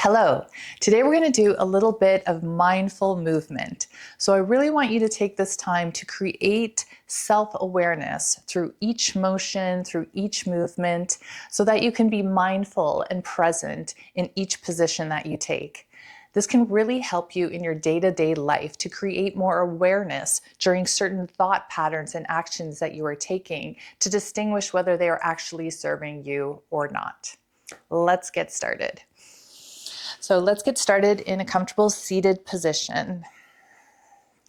Hello. Today we're going to do a little bit of mindful movement. So I really want you to take this time to create self-awareness through each motion, through each movement, so that you can be mindful and present in each position that you take. This can really help you in your day-to-day life to create more awareness during certain thought patterns and actions that you are taking to distinguish whether they are actually serving you or not. Let's get started. So let's get started in a comfortable seated position.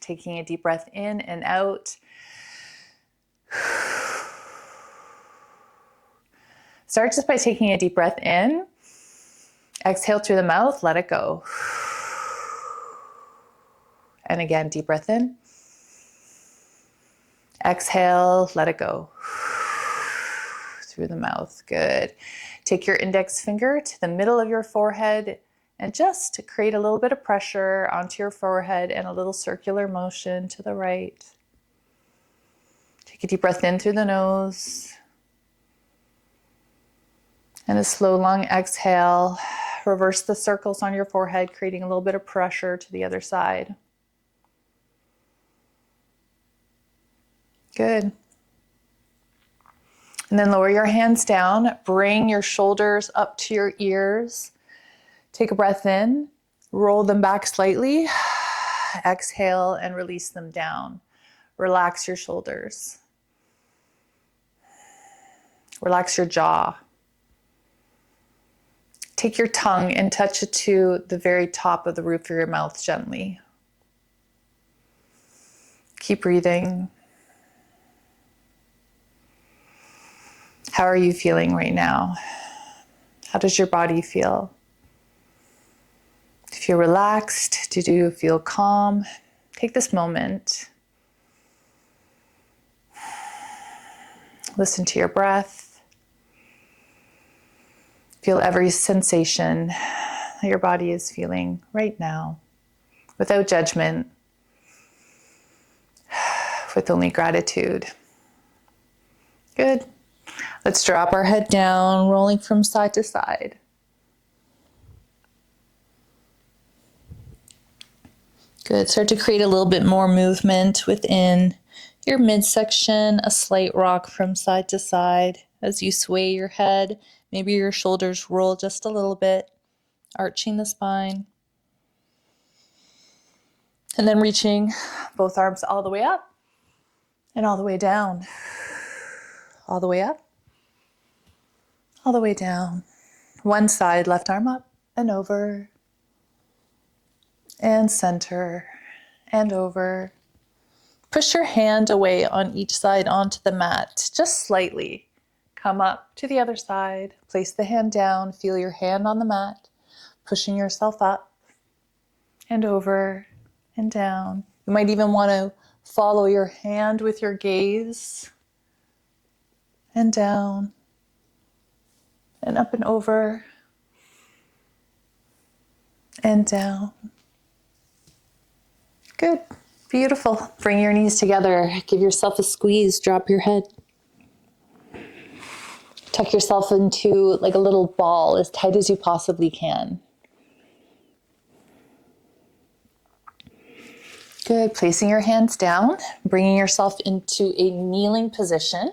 Taking a deep breath in and out. Start just by taking a deep breath in. Exhale through the mouth, let it go. And again, deep breath in. Exhale, let it go. Through the mouth, good. Take your index finger to the middle of your forehead and just to create a little bit of pressure onto your forehead and a little circular motion to the right. Take a deep breath in through the nose. And a slow, long exhale. Reverse the circles on your forehead, creating a little bit of pressure to the other side. Good. And then lower your hands down. Bring your shoulders up to your ears. Take a breath in, roll them back slightly, exhale and release them down. Relax your shoulders. Relax your jaw. Take your tongue and touch it to the very top of the roof of your mouth gently. Keep breathing. How are you feeling right now? How does your body feel? Do you feel relaxed? Do you feel calm? Take this moment. Listen to your breath. Feel every sensation that your body is feeling right now, without judgment, with only gratitude. Good. Let's drop our head down, rolling from side to side. Good. Start to create a little bit more movement within your midsection, a slight rock from side to side as you sway your head. Maybe your shoulders roll just a little bit, arching the spine. And then reaching both arms all the way up and all the way down. All the way up, all the way down. One side, left arm up and over. And center and over. Push your hand away on each side onto the mat, just slightly. Come up to the other side, place the hand down, feel your hand on the mat, pushing yourself up and over and down. You might even want to follow your hand with your gaze and down and up and over and down. Good. Beautiful. Bring your knees together. Give yourself a squeeze. Drop your head. Tuck yourself into like a little ball as tight as you possibly can. Good. Placing your hands down, bringing yourself into a kneeling position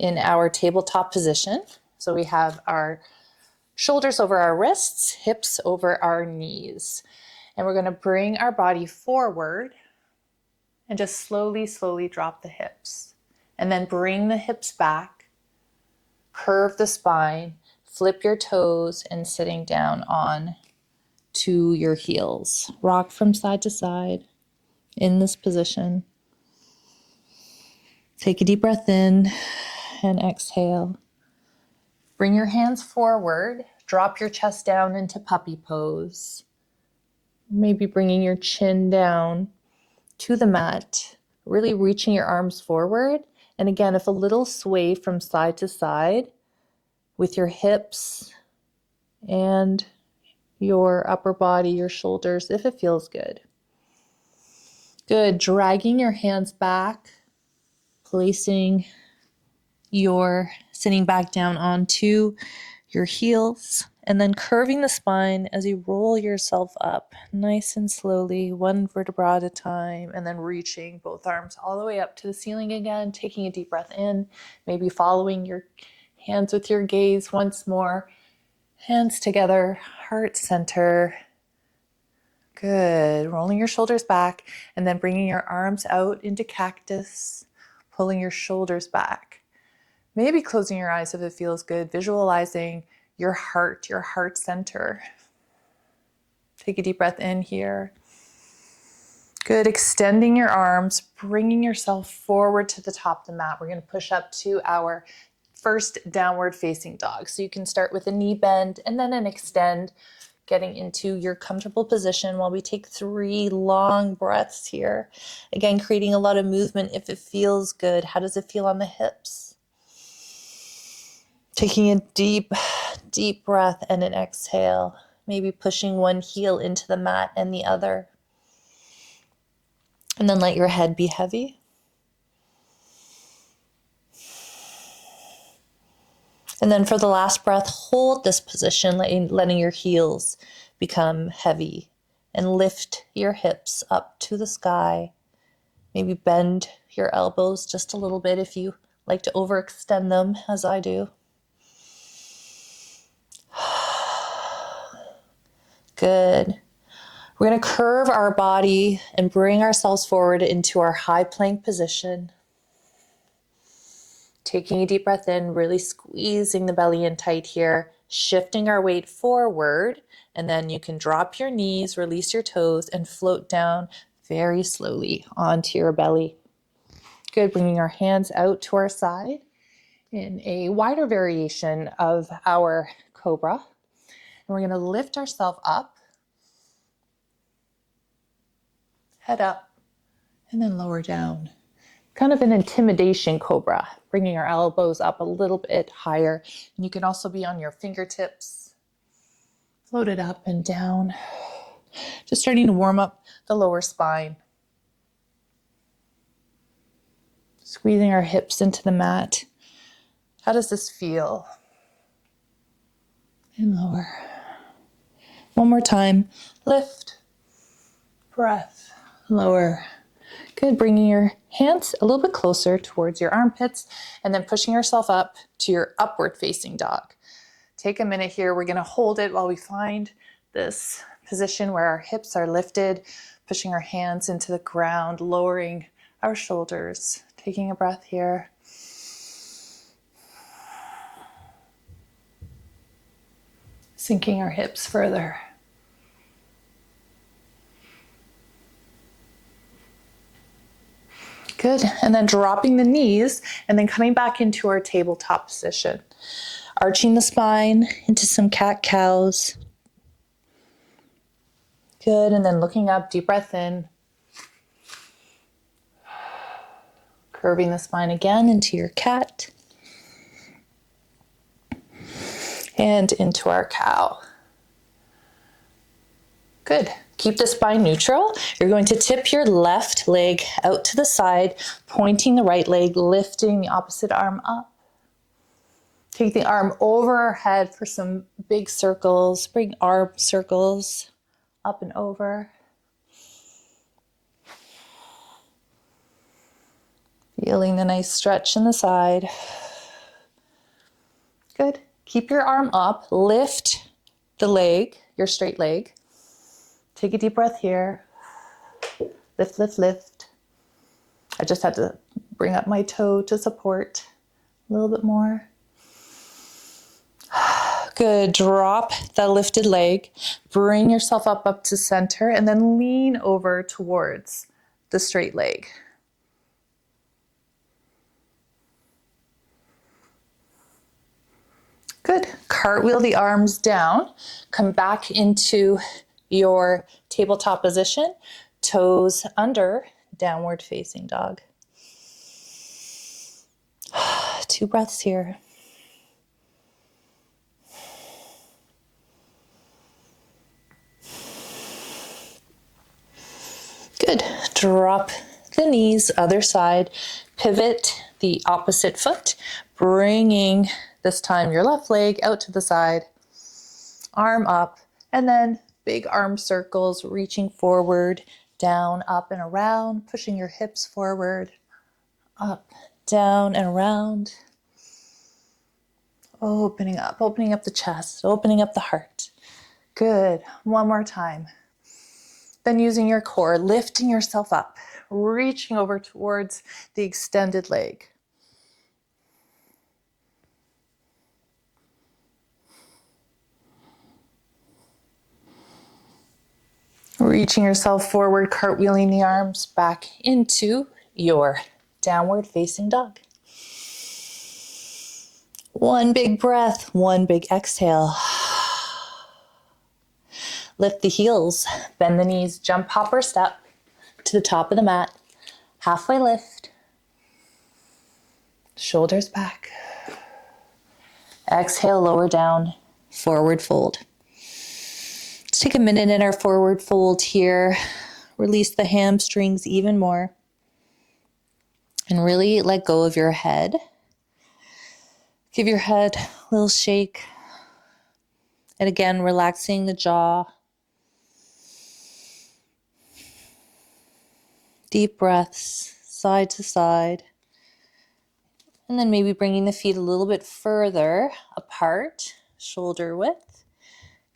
in our tabletop position. So we have our shoulders over our wrists, hips over our knees. And we're going to bring our body forward and just slowly, slowly drop the hips. And then bring the hips back, curve the spine, flip your toes, and sitting down on to your heels. Rock from side to side in this position. Take a deep breath in and exhale. Bring your hands forward, drop your chest down into puppy pose. Maybe bringing your chin down to the mat, really reaching your arms forward. And again, if a little sway from side to side with your hips and your upper body, your shoulders, if it feels good. Good. Dragging your hands back, placing your sitting back down onto your heels, and then curving the spine as you roll yourself up nice and slowly, one vertebra at a time, and then reaching both arms all the way up to the ceiling again, taking a deep breath in, maybe following your hands with your gaze once more. Hands together, heart center. Good. Rolling your shoulders back and then bringing your arms out into cactus, pulling your shoulders back. Maybe closing your eyes if it feels good, visualizing your heart center. Take a deep breath in here. Good. Extending your arms, bringing yourself forward to the top of the mat. We're going to push up to our first downward facing dog. So you can start with a knee bend and then an extend, getting into your comfortable position while we take 3 long breaths here. Again, creating a lot of movement if it feels good. How does it feel on the hips? Taking a deep, deep breath and an exhale. Maybe pushing one heel into the mat and the other. And then let your head be heavy. And then for the last breath, hold this position, letting your heels become heavy. And lift your hips up to the sky. Maybe bend your elbows just a little bit if you like to overextend them, as I do. Good. We're going to curve our body and bring ourselves forward into our high plank position. Taking a deep breath in, really squeezing the belly in tight here, shifting our weight forward, and then you can drop your knees, release your toes, and float down very slowly onto your belly. Good, bringing our hands out to our side in a wider variation of our cobra. And we're going to lift ourselves up, head up, and then lower down. Kind of an intimidation cobra, bringing our elbows up a little bit higher. And you can also be on your fingertips, floated up and down. Just starting to warm up the lower spine. Squeezing our hips into the mat. How does this feel? And lower. One more time. Lift, breath, lower. Good, bringing your hands a little bit closer towards your armpits and then pushing yourself up to your upward facing dog. Take a minute here. We're going to hold it while we find this position where our hips are lifted, pushing our hands into the ground, lowering our shoulders. Taking a breath here. Sinking our hips further. Good, and then dropping the knees and then coming back into our tabletop position. Arching the spine into some cat-cows. Good, and then looking up, deep breath in. Curving the spine again into your cat. And into our cow. Good. Keep the spine neutral. You're going to tip your left leg out to the side, pointing the right leg, lifting the opposite arm up. Take the arm over our head for some big circles. Bring arm circles up and over. Feeling the nice stretch in the side. Good. Keep your arm up. Lift the leg, your straight leg. Take a deep breath here. Lift, lift, lift. I just had to bring up my toe to support a little bit more. Good. Drop that lifted leg. Bring yourself up to center and then lean over towards the straight leg. Good. Cartwheel the arms down. Come back into your tabletop position. Toes under, downward facing dog. 2 breaths here. Good. Drop the knees, other side. Pivot the opposite foot, bringing This time your left leg out to the side, arm up, and then big arm circles, reaching forward, down, up and around, pushing your hips forward, up, down and around. Opening up the chest, opening up the heart. Good. One more time. Then using your core, lifting yourself up, reaching over towards the extended leg. Reaching yourself forward, cartwheeling the arms back into your downward facing dog. One big breath, one big exhale. Lift the heels, bend the knees, jump, hop, or step to the top of the mat. Halfway lift. Shoulders back. Exhale, lower down, forward fold. Let's take a minute in our forward fold here. Release the hamstrings even more. And really let go of your head. Give your head a little shake. And again, relaxing the jaw. Deep breaths, side to side. And then maybe bringing the feet a little bit further apart, shoulder width.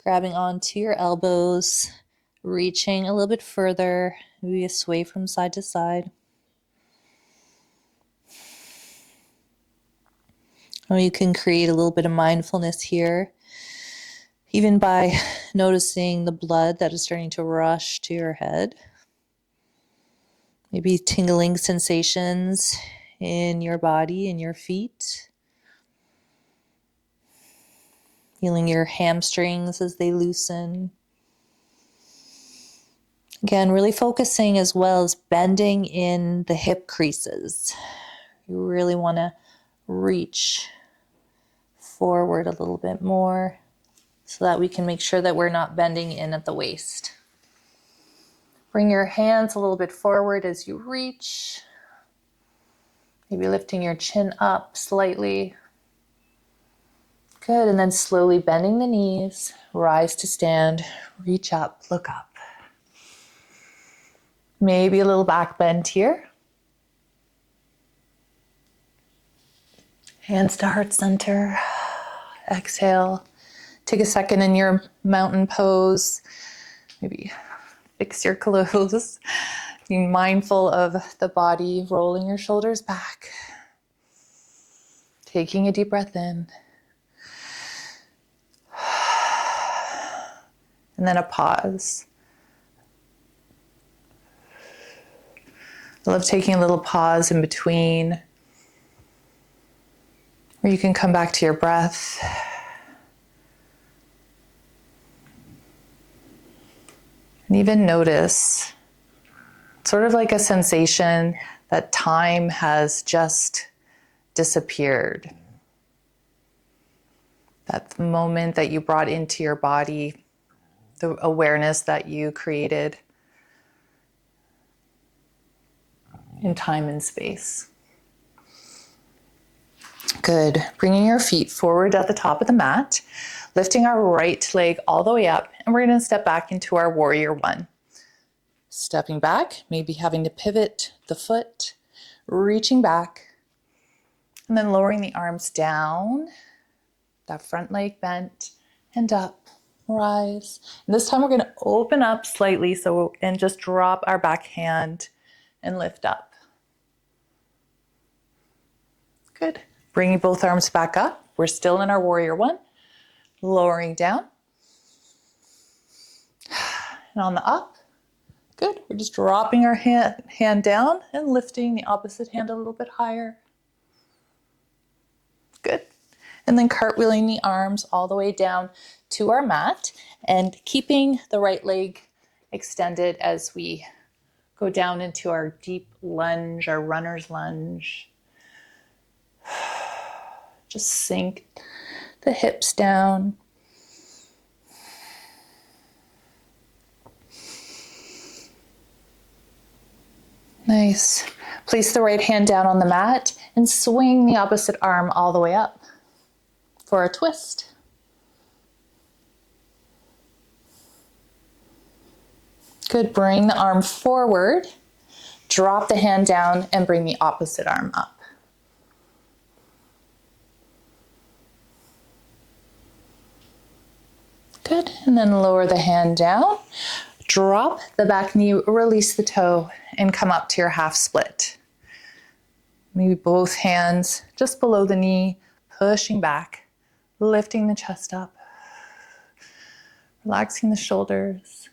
Grabbing onto your elbows, reaching a little bit further, maybe a sway from side to side. Or you can create a little bit of mindfulness here, even by noticing the blood that is starting to rush to your head. Maybe tingling sensations in your body, in your feet. Feeling your hamstrings as they loosen. Again, really focusing as well as bending in the hip creases. You really want to reach forward a little bit more so that we can make sure that we're not bending in at the waist. Bring your hands a little bit forward as you reach. Maybe lifting your chin up slightly. Good, and then slowly bending the knees, rise to stand, reach up, look up. Maybe a little back bend here. Hands to heart center. Exhale. Take a second in your mountain pose. Maybe fix your clothes. Being mindful of the body, rolling your shoulders back. Taking a deep breath in. And then a pause. I love taking a little pause in between where you can come back to your breath. And even notice, sort of like a sensation that time has just disappeared. That moment that you brought into your body, the awareness that you created in time and space. Good. Bringing your feet forward at the top of the mat, lifting our right leg all the way up, and we're going to step back into our warrior one. Stepping back, maybe having to pivot the foot, reaching back, and then lowering the arms down, that front leg bent, and up, rise. And this time we're going to open up slightly and just drop our back hand and lift up. Good. Bringing both arms back up. We're still in our warrior one. Lowering down. And on the up. Good. We're just dropping our hand down and lifting the opposite hand a little bit higher. Good. And then cartwheeling the arms all the way down to our mat and keeping the right leg extended as we go down into our deep lunge, our runner's lunge. Just sink the hips down. Nice. Place the right hand down on the mat and swing the opposite arm all the way up. for a twist. Good, bring the arm forward, drop the hand down and bring the opposite arm up. Good, and then lower the hand down, drop the back knee, release the toe, and come up to your half split. Maybe both hands just below the knee, pushing back, lifting the chest up, relaxing the shoulders.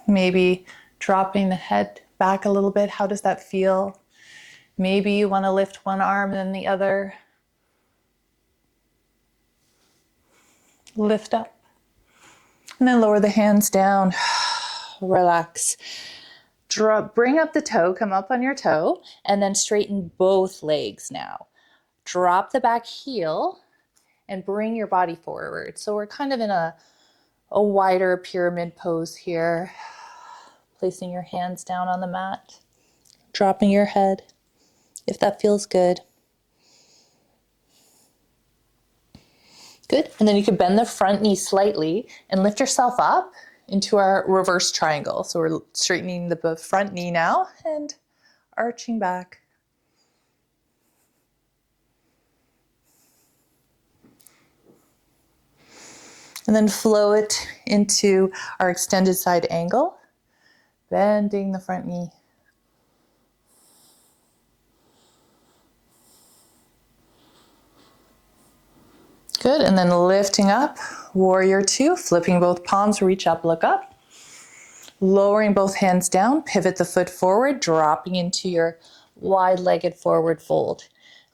Maybe dropping the head back a little bit. How does that feel? Maybe you want to lift one arm and then the other. Lift up. And then lower the hands down. Relax. Bring up the toe, come up on your toe, and then straighten both legs now. Drop the back heel and bring your body forward. So we're kind of in a wider pyramid pose here. Placing your hands down on the mat. Dropping your head, if that feels good. Good, and then you can bend the front knee slightly and lift yourself up into our reverse triangle. So we're straightening the front knee now and arching back. And then flow it into our extended side angle, bending the front knee. Good, and then lifting up, warrior two, flipping both palms, reach up, look up. Lowering both hands down, pivot the foot forward, dropping into your wide-legged forward fold.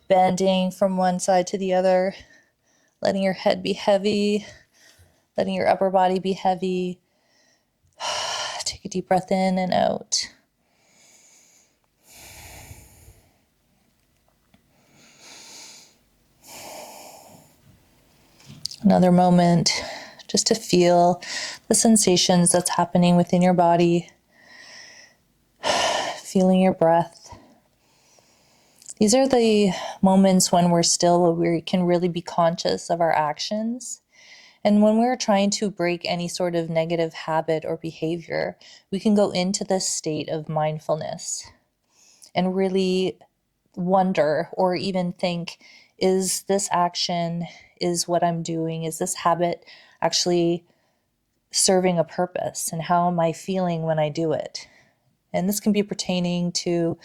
Bending from one side to the other, letting your head be heavy, letting your upper body be heavy. Take a deep breath in and out. Another moment just to feel the sensations that's happening within your body. Feeling your breath. These are the moments when we can really be conscious of our actions. And when we're trying to break any sort of negative habit or behavior, we can go into this state of mindfulness and really wonder or even think, is this action, is what I'm doing, is this habit actually serving a purpose? And how am I feeling when I do it? And this can be pertaining to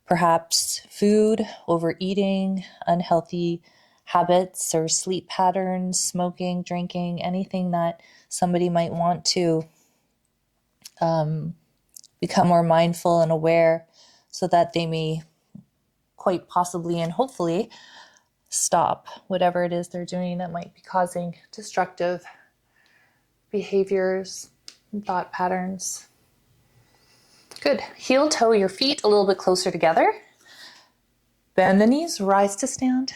perhaps food, overeating, unhealthy habits or sleep patterns, smoking, drinking, anything that somebody might want to become more mindful and aware so that they may quite possibly and hopefully stop whatever it is they're doing that might be causing destructive behaviors and thought patterns. Good. Heel toe your feet a little bit closer together. Bend the knees, rise to stand.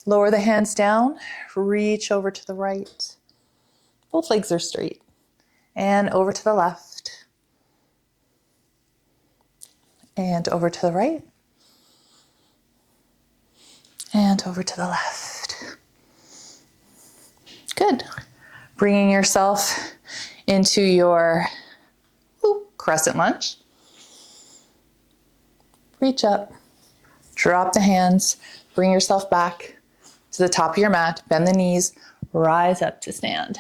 Lower the hands down, reach over to the right. Both legs are straight. And over to the left. And over to the right. And over to the left. Good. Bringing yourself into your crescent lunge. Reach up, drop the hands, bring yourself back to the top of your mat, bend the knees, rise up to stand.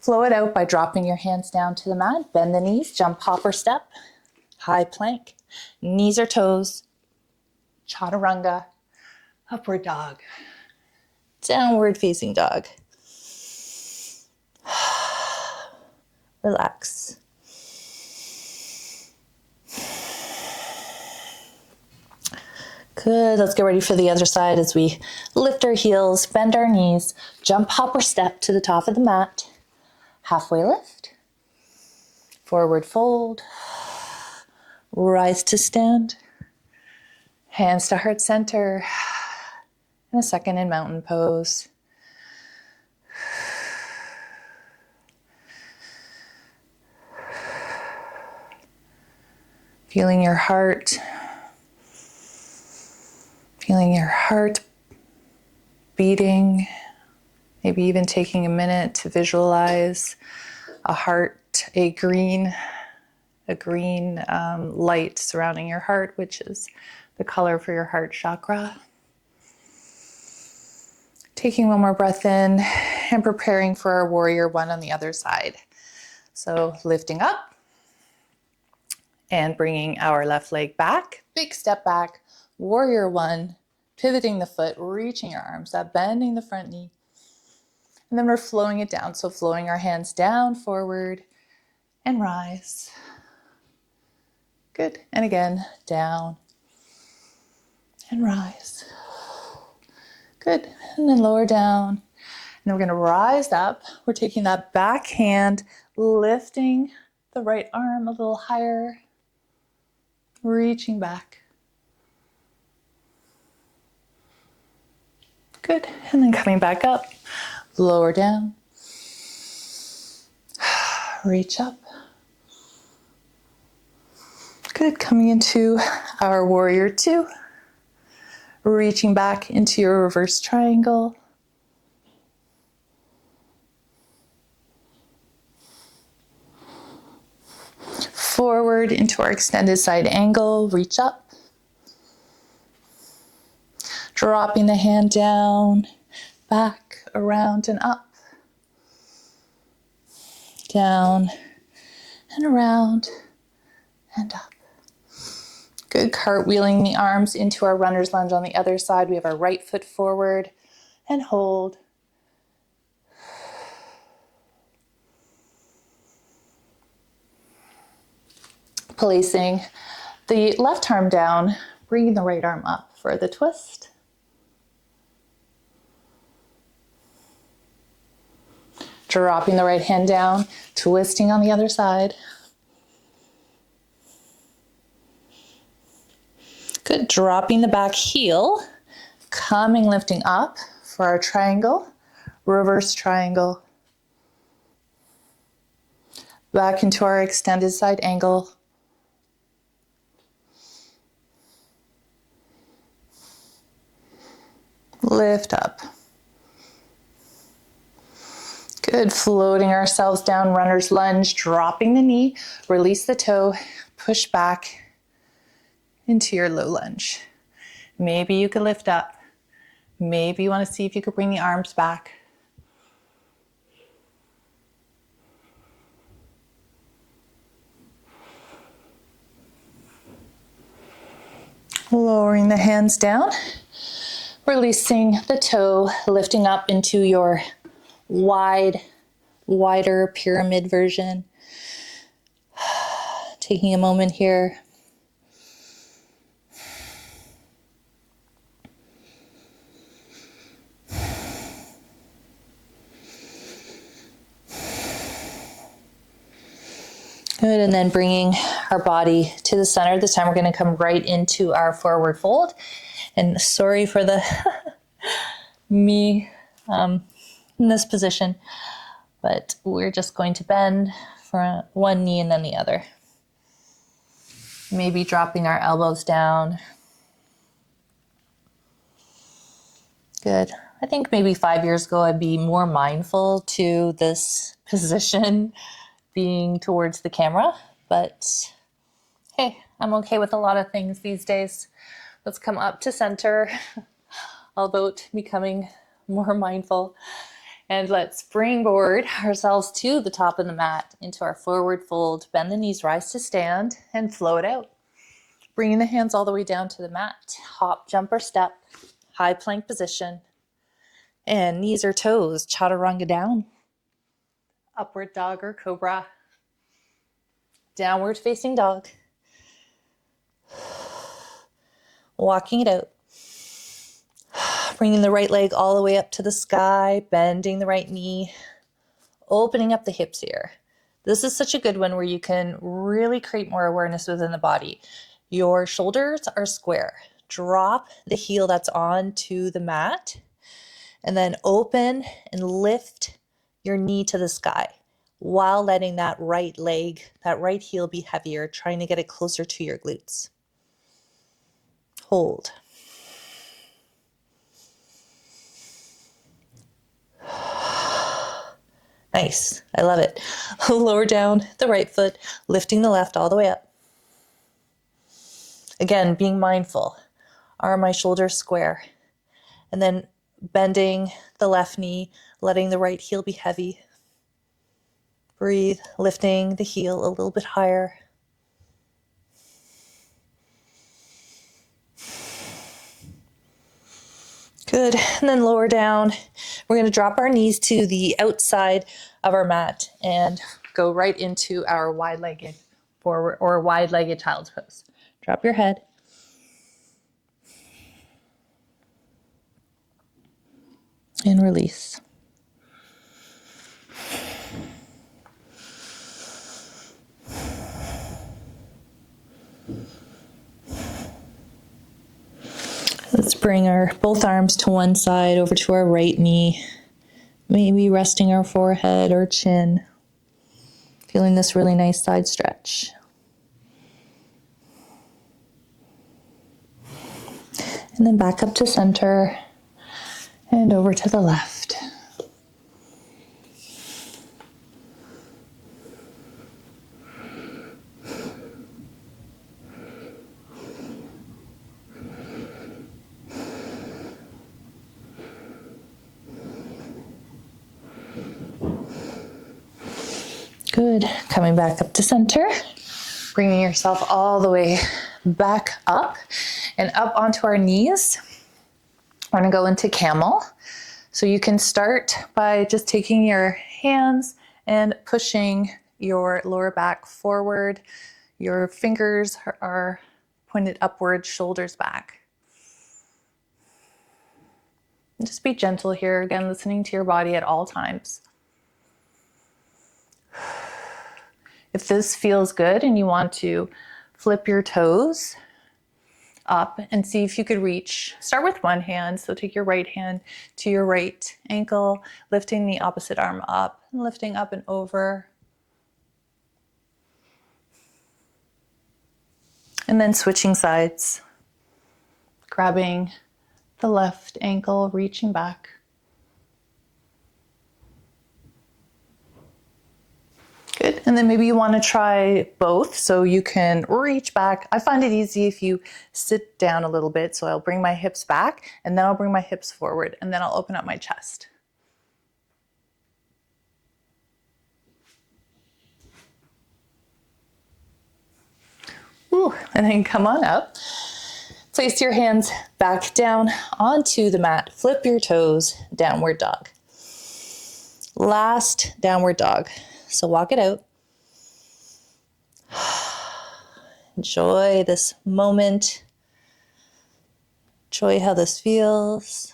Flow it out by dropping your hands down to the mat, bend the knees, jump, hop, or step, high plank, knees or toes, chaturanga, upward dog, downward facing dog. Relax. Good, let's get ready for the other side as we lift our heels, bend our knees, jump, hop, or step to the top of the mat. Halfway lift, forward fold, rise to stand, hands to heart center, and a second in mountain pose. Feeling your heart. Feeling your heart beating, maybe even taking a minute to visualize a heart, a green light surrounding your heart, which is the color for your heart chakra. Taking one more breath in and preparing for our warrior one on the other side. So lifting up and bringing our left leg back, big step back, warrior one, pivoting the foot, reaching your arms up, bending the front knee. And then we're flowing it down. So flowing our hands down, forward, and rise. Good. And again, down and rise. Good. And then lower down. And then we're going to rise up. We're taking that back hand, lifting the right arm a little higher, reaching back. Good. And then coming back up, lower down, reach up. Good. Coming into our warrior two, reaching back into your reverse triangle. Forward into our extended side angle, reach up. Dropping the hand down, back, around and up. Down and around and up. Good, cartwheeling the arms into our runner's lunge on the other side. We have our right foot forward and hold. Placing the left arm down, bringing the right arm up for the twist. Dropping the right hand down, twisting on the other side. Good, dropping the back heel, coming, lifting up for our triangle, reverse triangle. Back into our extended side angle. Lift up. Good, floating ourselves down, runner's lunge, dropping the knee, release the toe, push back into your low lunge. Maybe you could lift up. Maybe you want to see if you could bring the arms back. Lowering the hands down, releasing the toe, lifting up into your wider pyramid version. Taking a moment here. Good, and then bringing our body to the center. This time we're going to come right into our forward fold. And sorry for the me in this position, but we're just going to bend for one knee and then the other. Maybe dropping our elbows down. Good. I think maybe 5 years ago I'd be more mindful to this position being towards the camera, but hey, I'm okay with a lot of things these days. Let's come up to center, all about becoming more mindful. And let's springboard ourselves to the top of the mat into our forward fold. Bend the knees, rise to stand, and flow it out. Bringing the hands all the way down to the mat. Hop, jump, or step. High plank position. And knees or toes, chaturanga down. Upward dog or cobra. Downward facing dog. Walking it out. Bringing the right leg all the way up to the sky, bending the right knee, opening up the hips here. This is such a good one where you can really create more awareness within the body. Your shoulders are square. Drop the heel that's onto the mat and then open and lift your knee to the sky while letting that right leg, that right heel be heavier, trying to get it closer to your glutes. Hold. Nice. I love it. Lower down the right foot, lifting the left all the way up. Again, being mindful. Are my shoulders square? And then bending the left knee, letting the right heel be heavy. Breathe, lifting the heel a little bit higher. Good. And then lower down. We're going to drop our knees to the outside of our mat and go right into our wide-legged forward or wide-legged child's pose. Drop your head. And release. Let's bring our both arms to one side over to our right knee, maybe resting our forehead or chin, feeling this really nice side stretch. And then back up to center and over to the left. Good. Coming back up to center, bringing yourself all the way back up and up onto our knees. We're going to go into camel. So you can start by just taking your hands and pushing your lower back forward. Your fingers are pointed upward, shoulders back. And just be gentle here, again, listening to your body at all times. If this feels good and you want to flip your toes up and see if you could reach, start with one hand. So take your right hand to your right ankle, lifting the opposite arm up and lifting up and over. And then switching sides, grabbing the left ankle, reaching back. Good. And then maybe you want to try both so you can reach back. I find it easy if you sit down a little bit. So I'll bring my hips back and then I'll bring my hips forward and then I'll open up my chest. Ooh, and then come on up. Place your hands back down onto the mat. Flip your toes, downward dog. Last downward dog. So walk it out. Enjoy this moment. Enjoy how this feels.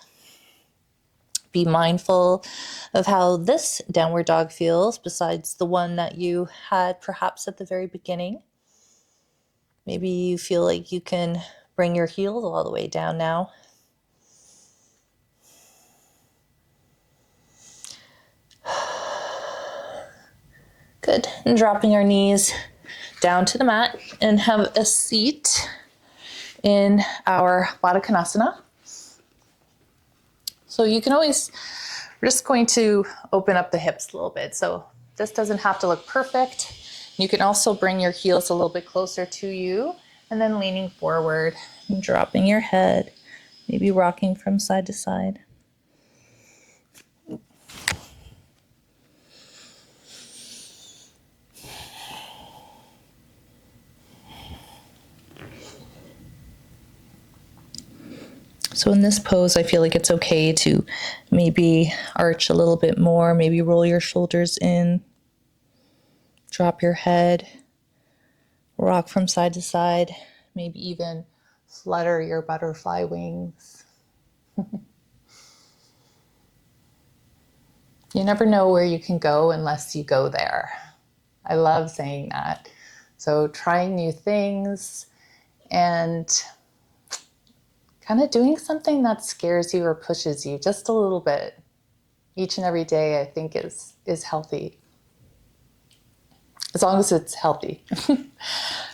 Be mindful of how this downward dog feels besides the one that you had perhaps at the very beginning. Maybe you feel like you can bring your heels all the way down now. Good. And dropping our knees down to the mat and have a seat in our Baddha Konasana. So you can always, we're just going to open up the hips a little bit. So this doesn't have to look perfect. You can also bring your heels a little bit closer to you and then leaning forward and dropping your head, maybe rocking from side to side. So in this pose, I feel like it's okay to maybe arch a little bit more, maybe roll your shoulders in, drop your head, rock from side to side, maybe even flutter your butterfly wings. You never know where you can go unless you go there. I love saying that. So trying new things and kind of doing something that scares you or pushes you just a little bit each and every day, I think is healthy. As long as it's healthy.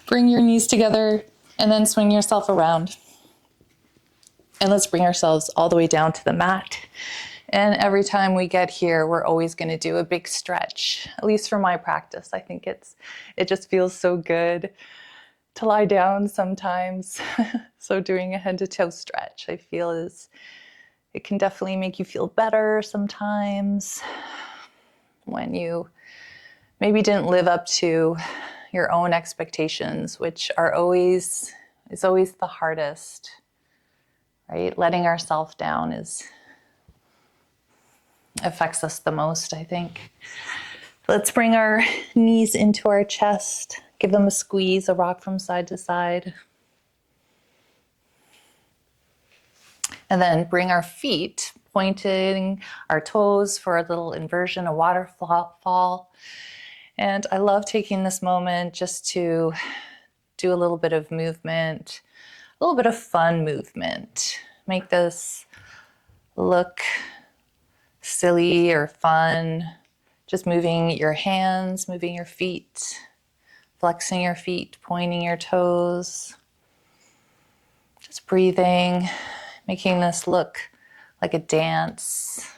Bring your knees together and then swing yourself around. And let's bring ourselves all the way down to the mat And every time we get here, we're always going to do a big stretch, at least for my practice. I think it just feels so good to lie down sometimes. So doing a head to toe stretch, I feel it can definitely make you feel better sometimes when you maybe didn't live up to your own expectations, which is always the hardest, right? Letting ourselves down affects us the most, I think. Let's bring our knees into our chest, give them a squeeze, a rock from side to side. And then bring our feet, pointing our toes for a little inversion, a waterfall. And I love taking this moment just to do a little bit of movement, a little bit of fun movement. Make this look silly or fun. Just moving your hands, moving your feet, flexing your feet, pointing your toes. Just breathing, making this look like a dance.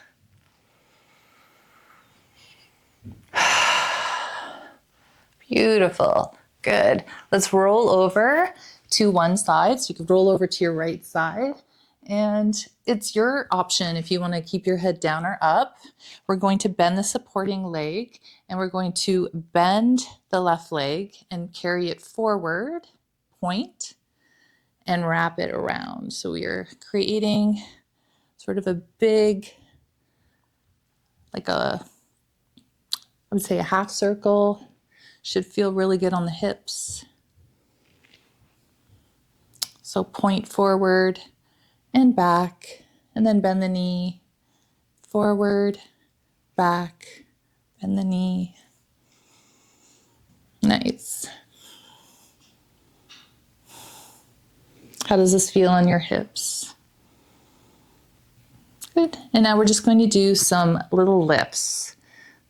Beautiful. Good. Let's roll over to one side. So you could roll over to your right side. And it's your option if you want to keep your head down or up. We're going to bend the supporting leg and we're going to bend the left leg and carry it forward, point, and wrap it around. So we are creating sort of a big, I would say a half circle. Should feel really good on the hips. So point forward and back, and then bend the knee, forward, back, bend the knee. Nice. How does this feel on your hips? Good. And now we're just going to do some little lifts.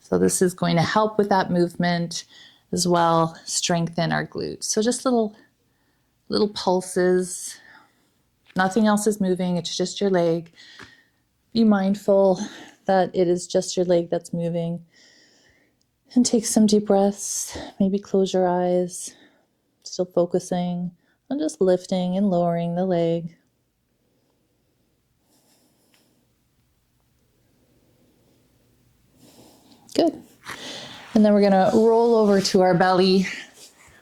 So this is going to help with that movement as well, strengthen our glutes. So just little pulses. Nothing else is moving, it's just your leg. Be mindful that it is just your leg that's moving. And take some deep breaths. Maybe close your eyes. Still focusing on just lifting and lowering the leg. Good. And then we're going to roll over to our belly.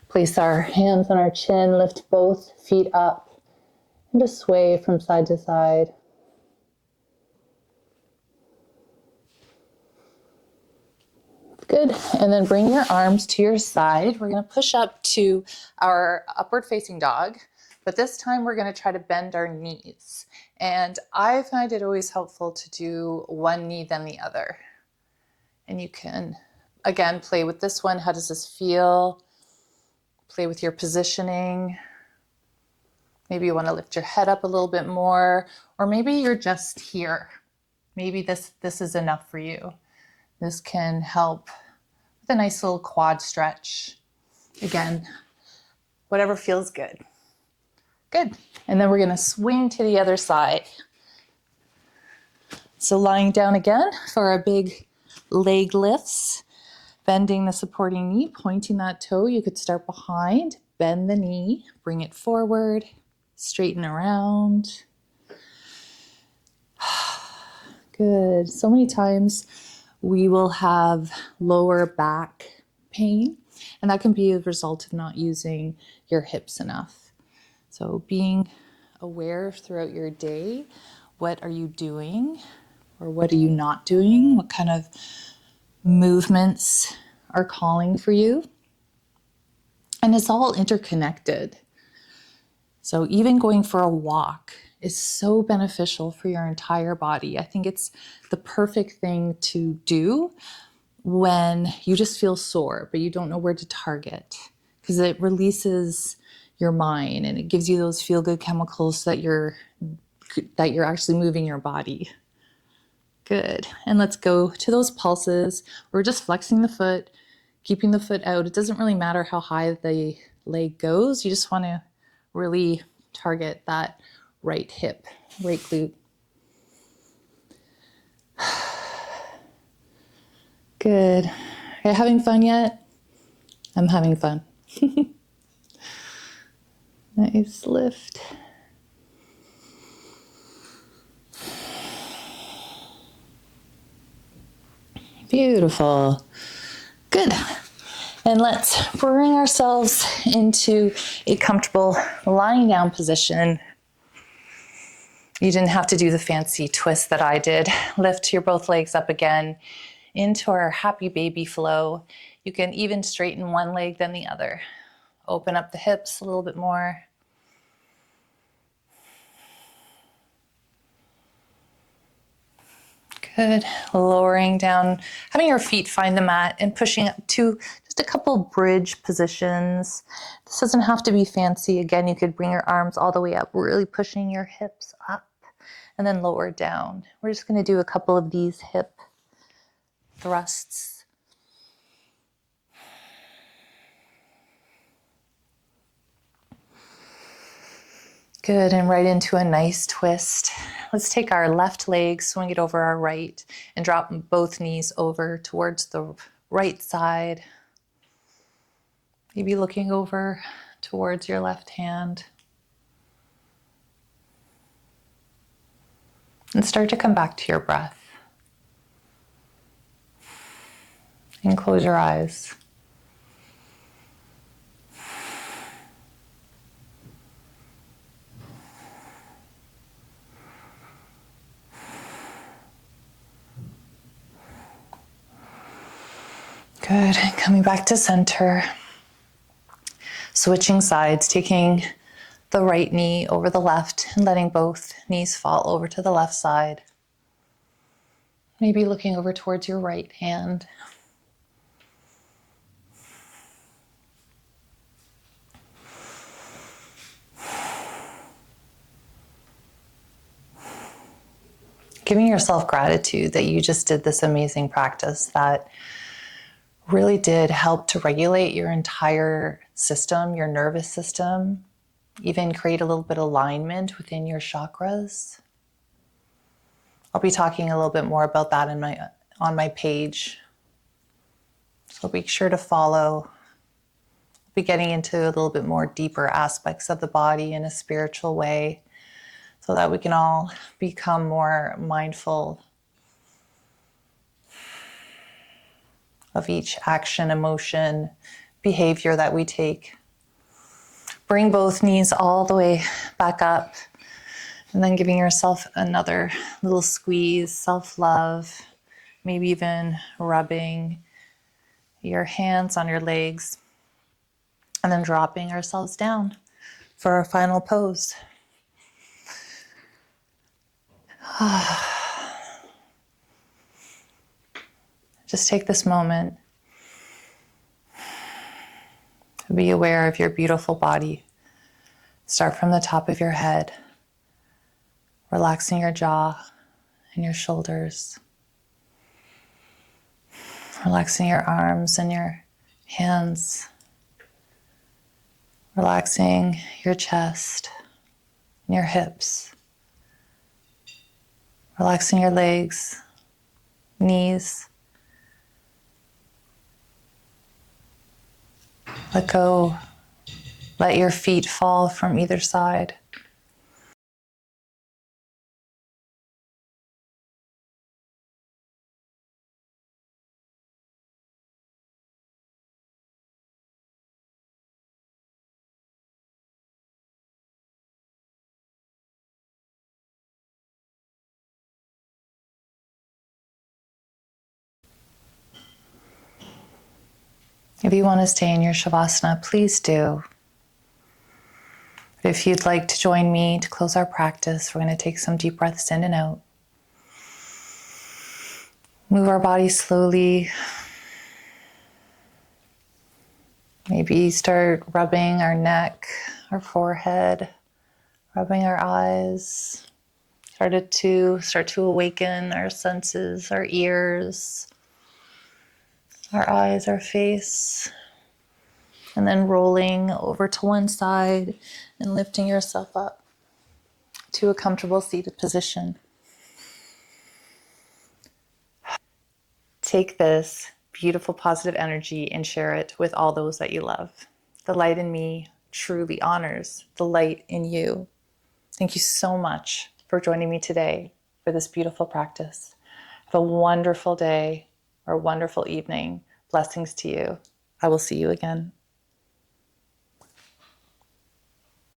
Place our hands on our chin, lift both feet up, and just sway from side to side. Good. And then bring your arms to your side. We're going to push up to our upward facing dog, but this time we're going to try to bend our knees. And I find it always helpful to do one knee then the other. And you can, again, play with this one. How does this feel? Play with your positioning. Maybe you want to lift your head up a little bit more, or maybe you're just here. Maybe this is enough for you. This can help with a nice little quad stretch. Again, whatever feels good. Good. And then we're going to swing to the other side. So lying down again for our big leg lifts. Bending the supporting knee, pointing that toe. You could start behind, bend the knee, bring it forward, straighten around. Good. So many times we will have lower back pain, and that can be a result of not using your hips enough. So being aware throughout your day, what are you doing or what are you not doing? What kind of movements are calling for you? And it's all interconnected. So even going for a walk is so beneficial for your entire body. I think it's the perfect thing to do when you just feel sore, but you don't know where to target, because it releases your mind and it gives you those feel-good chemicals that you're actually moving your body. Good. And let's go to those pulses. We're just flexing the foot, keeping the foot out. It doesn't really matter how high the leg goes. You just want to really target that right hip, right glute. Good. Are you having fun yet? I'm having fun. Nice lift. Beautiful. Good. And let's bring ourselves into a comfortable lying down position. You didn't have to do the fancy twist that I did. Lift your both legs up again into our happy baby flow. You can even straighten one leg then the other. Open up the hips a little bit more. Good. Lowering down, having your feet find the mat and pushing up to just a couple bridge positions. This doesn't have to be fancy. Again, you could bring your arms all the way up, really pushing your hips up and then lower down. We're just going to do a couple of these hip thrusts. Good, and right into a nice twist. Let's take our left leg, swing it over our right, and drop both knees over towards the right side. Maybe looking over towards your left hand. And start to come back to your breath. And close your eyes. Good, coming back to center. Switching sides, taking the right knee over the left and letting both knees fall over to the left side. Maybe looking over towards your right hand. Giving yourself gratitude that you just did this amazing practice that really did help to regulate your entire system, your nervous system, even create a little bit of alignment within your chakras. I'll be talking a little bit more about that on my page. So be sure to follow. I'll be getting into a little bit more deeper aspects of the body in a spiritual way so that we can all become more mindful of each action, emotion, behavior that we take. Bring both knees all the way back up and then giving yourself another little squeeze, self-love, maybe even rubbing your hands on your legs and then dropping ourselves down for our final pose. Just take this moment to be aware of your beautiful body. Start from the top of your head, relaxing your jaw and your shoulders, relaxing your arms and your hands, relaxing your chest and your hips, relaxing your legs, knees. Let go. Let your feet fall from either side. If you want to stay in your Shavasana, please do. But if you'd like to join me to close our practice, we're going to take some deep breaths in and out. Move our body slowly. Maybe start rubbing our neck, our forehead, rubbing our eyes. Start to awaken our senses, our ears, our eyes, our face. And then rolling over to one side and lifting yourself up to a comfortable seated position. Take this beautiful positive energy and share it with all those that you love. The light in me truly honors the light in you. Thank you so much for joining me today for this beautiful practice. Have a wonderful day or a wonderful evening. Blessings to you. I will see you again.